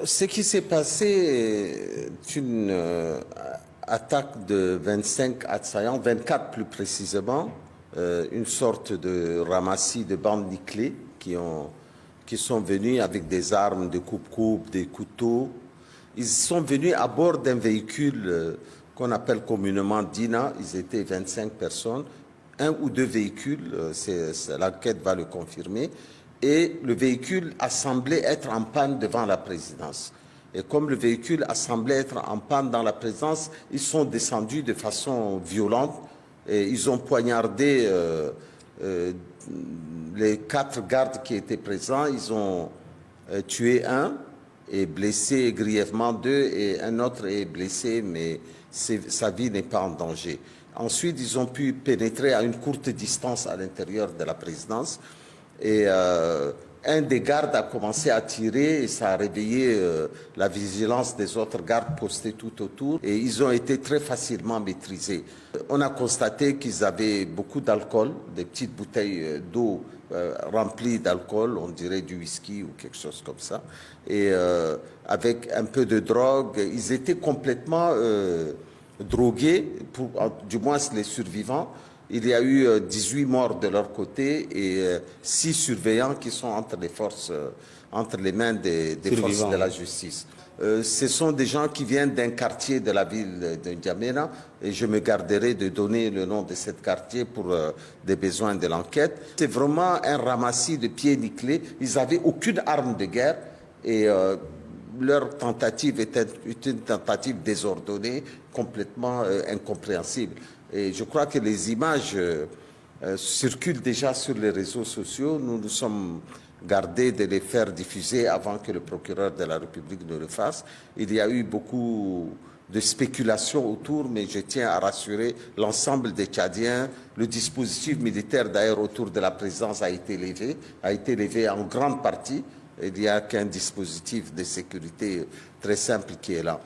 Ce qui s'est passé est une attaque de 25 assaillants, 24 plus précisément, une sorte de ramassis de bandes nickelées qui sont venus avec des armes, des coupe-coupe, des couteaux. Ils sont venus à bord d'un véhicule qu'on appelle communément Dina. Ils étaient 25 personnes, un ou deux véhicules, l'enquête va le confirmer. Et le véhicule a semblé être en panne devant la présidence. Et comme le véhicule a semblé être en panne dans la présidence, ils sont descendus de façon violente et ils ont poignardé les 4 gardes qui étaient présents. Ils ont tué un et blessé grièvement 2 et un autre est blessé, mais sa vie n'est pas en danger. Ensuite, ils ont pu pénétrer à une courte distance à l'intérieur de la présidence. Et un des gardes a commencé à tirer et ça a réveillé la vigilance des autres gardes postés tout autour et ils ont été très facilement maîtrisés. On a constaté qu'ils avaient beaucoup d'alcool, des petites bouteilles d'eau remplies d'alcool, on dirait du whisky ou quelque chose comme ça, et avec un peu de drogue. Ils étaient complètement drogués, du moins les survivants. Il y a eu 18 morts de leur côté et 6 surveillants qui sont entre les mains des forces de la justice. Ce sont des gens qui viennent d'un quartier de la ville de N'Djamena et je me garderai de donner le nom de ce quartier pour des besoins de l'enquête. C'est vraiment un ramassis de pieds nickelés. Ils n'avaient aucune arme de guerre et leur tentative était une tentative désordonnée, complètement incompréhensible. Et je crois que les images circulent déjà sur les réseaux sociaux. Nous nous sommes gardés de les faire diffuser avant que le procureur de la République ne le fasse. Il y a eu beaucoup de spéculations autour, mais je tiens à rassurer l'ensemble des Tchadiens. Le dispositif militaire d'ailleurs autour de la présidence a été levé en grande partie. Il n'y a qu'un dispositif de sécurité très simple qui est là.